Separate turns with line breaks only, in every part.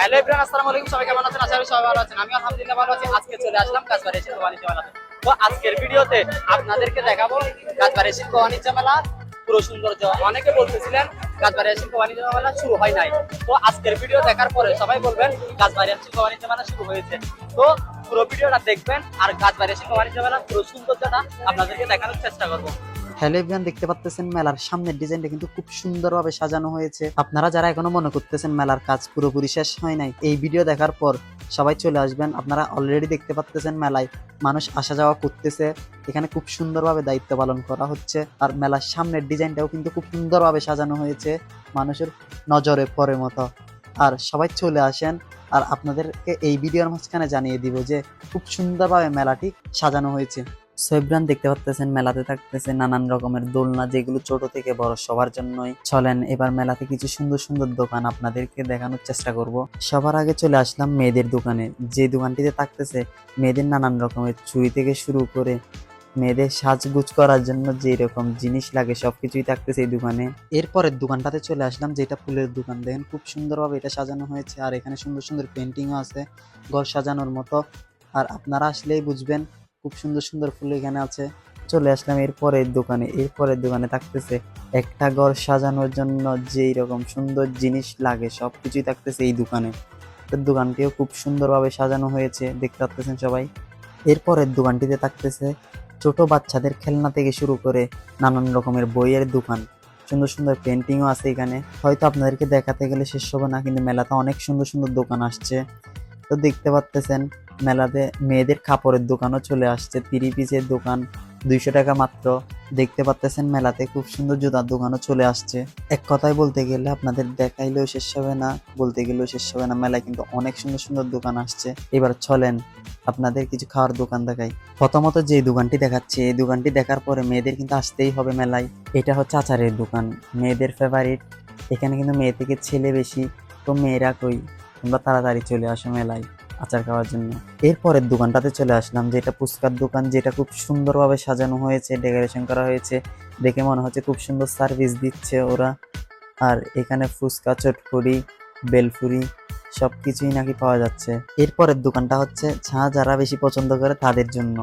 Hello everyone, আসসালামু আলাইকুম। সবাই কেমন আছেন? আশা করি সবাই ভালো আছেন। আমি আলহামদুলিল্লাহ ভালো আছি। আজকে চলে আসলাম কাজবাড়ি শিল্প বাণিজ্য মেলাতে। তো আজকের ভিডিওতে আপনাদেরকে দেখাবো কাজবাড়ি শিল্প বাণিজ্য মেলা পুরো সৌন্দর্য। অনেকে বলতেছিলেন কাজবাড়ি শিল্প বাণিজ্য মেলা শুরু হয় নাই। তো আজকের ভিডিও দেখার পরে সবাই বলবেন কাজবাড়ি শিল্প বাণিজ্য মেলা শুরু হয়েছে। তো পুরো ভিডিওটা দেখবেন আর কাজবাড়ি শিল্প বাণিজ্য মেলা পুরো সৌন্দর্যটা আপনাদেরকে দেখানোর চেষ্টা করবো।
হ্যালো এভরিওয়ান, দেখতে পাচ্ছেন মেলার সামনের ডিজাইনটা কিন্তু খুব সুন্দরভাবে সাজানো হয়েছে। আপনারা যারা এখনো মনে করতেছেন মেলার কাজ পুরোপুরি শেষ হয় নাই, এই ভিডিও দেখার পর সবাই চলে আসবেন। আপনারা অলরেডি দেখতে পাচ্ছেন মেলায় মানুষ আসা যাওয়া করতেছে। এখানে খুব সুন্দরভাবে দায়িত্ব পালন করা হচ্ছে। আর মেলার সামনের ডিজাইনটাও কিন্তু খুব সুন্দরভাবে সাজানো হয়েছে, মানুষের নজরে পড়ে মতো। আর সবাই চলে আসেন। আর আপনাদেরকে এই ভিডিওর মাঝখানে জানিয়ে দিব যে খুব সুন্দরভাবে মেলাটি সাজানো হয়েছে। সৈব্রান দেখতে পাচ্ছেন মেলাতে থাকতেছে নানান রকমের দোলনা, যেগুলো ছোট থেকে বড় সবার জন্যই। চলেন এবার মেলাতে কিছু সুন্দর সুন্দর দোকান আপনাদেরকে দেখানোর চেষ্টা করব। সবার আগে চলে আসলাম মেয়েদের দোকানে, যে দোকানটিতে থাকতেছে মেয়েদের নানান রকমের চুড়ি থেকে শুরু করে মেয়েদের সাজগুজ করার জন্য যে রকম জিনিস লাগে সবকিছুই থাকতেছে এই দোকানে। এরপরের দোকানটাতে চলে আসলাম, যেটা ফুলের দোকান। দেখেন খুব সুন্দরভাবে এটা সাজানো হয়েছে। আর এখানে সুন্দর সুন্দর পেন্টিংও আছে ঘর সাজানোর মতো। আর আপনারা আসলেই বুঝবেন খুব সুন্দর সুন্দর ফুল এখানে আছে। চলে আসলাম এরপরের দোকানে থাকতেছে একটা ঘর সাজানোর জন্য যেই রকম সুন্দর জিনিস লাগে সবকিছুই থাকতেছে এই দোকানে। তো দোকানটিও খুব সুন্দরভাবে সাজানো হয়েছে, দেখতে পাচ্ছেন সবাই। এরপরের দোকানটিতে থাকতেছে ছোট বাচ্চাদের খেলনা থেকে শুরু করে নানান রকমের বইয়ের দোকান। সুন্দর সুন্দর পেন্টিংও আছে এখানে, হয়তো আপনাদেরকে দেখাতে গেলে শেষ হবে না, কিন্তু মেলাতে অনেক সুন্দর সুন্দর দোকান আসছে। তো দেখতে পাচ্তেছেন মেলাতে মেয়েদের কাপড়ের দোকানও চলে আসছে, 3 পিসের দোকান 200 টাকা মাত্র। দেখতে পাচ্তেছেন মেলাতে খুব সুন্দর জুতার দোকানও চলে আসছে। এক কথায় বলতে গেলে আপনাদের দেখাইলেও শেষ হবে না, বলতে গেলেও শেষ হবে না। মেলায় কিন্তু অনেক সুন্দর সুন্দর দোকান আসছে। এবার চলেন আপনাদের কিছু খাওয়ার দোকান দেখাই। প্রথমত যে দোকানটি দেখাচ্ছে, এই দোকানটি দেখার পরে মেয়েদের কিন্তু আসতেই হবে মেলায়। এটা হচ্ছে আচারের দোকান, মেয়েদের ফেভারিট। এখানে কিন্তু মেয়ে থেকে ছেলে বেশি। তো মেয়েরা কই, তোমরা তাড়াতাড়ি চলে আসো মেলায় আচার খাওয়ার জন্য। এরপরের দোকানটাতে চলে আসলাম, যেটা ফুচকার দোকান, যেটা খুব সুন্দরভাবে সাজানো হয়েছে, ডেকোরেশন করা হয়েছে। দেখে মনে হচ্ছে খুব সুন্দর সার্ভিস দিচ্ছে ওরা। আর এখানে ফুচকা, চটপটি, বেলপুরি সবকিছুই নাকি পাওয়া যাচ্ছে। এরপরের দোকানটা হচ্ছে চা যারা বেশি পছন্দ করে তাদের জন্য।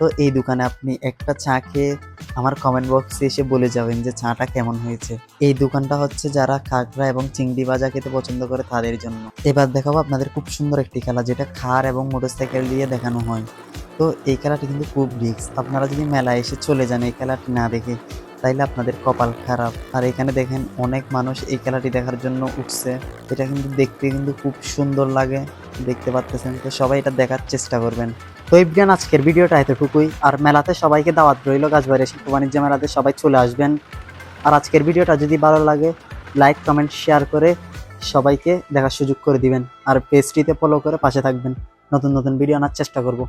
তো এই দোকানে আপনি একটা চা খেয়ে আমার কমেন্ট বক্সে এসে বলে যাবেন যে চাটা কেমন হয়েছে। এই দোকানটা হচ্ছে যারা কাঁকড়া এবং চিংড়ি ভাজা খেতে পছন্দ করে তাদের জন্য। এবার দেখাবো আপনাদের খুব সুন্দর একটি খেলা, যেটা খার এবং মোটরসাইকেল দিয়ে দেখানো হয়। তো এই খেলাটি কিন্তু খুব রিস্ক। আপনারা যদি মেলায় এসে চলে যান এই খেলাটি না দেখে, তাইলে আপনাদের কপাল খারাপ। আর এখানে দেখেন অনেক মানুষ এই খেলাটি দেখার জন্য উঠছে। এটা কিন্তু দেখতে কিন্তু খুব সুন্দর লাগে, দেখতে পাচ্ছেন। তো সবাই এটা দেখার চেষ্টা করবেন। তো এভরিওয়ান, আজকের ভিডিওটা এতটুকুই। আর মেলাতে সবাইকে দাওয়াত রইল, কাজবাড়ি শিল্প বাণিজ্য মেলাতে সবাই চলে আসবেন। আর আজকের ভিডিওটা যদি ভালো লাগে লাইক, কমেন্ট, শেয়ার করে সবাইকে দেখার সুযোগ করে দিবেন। আর পেজটিতে ফলো করে পাশে থাকবেন, নতুন নতুন ভিডিও আনার চেষ্টা করব।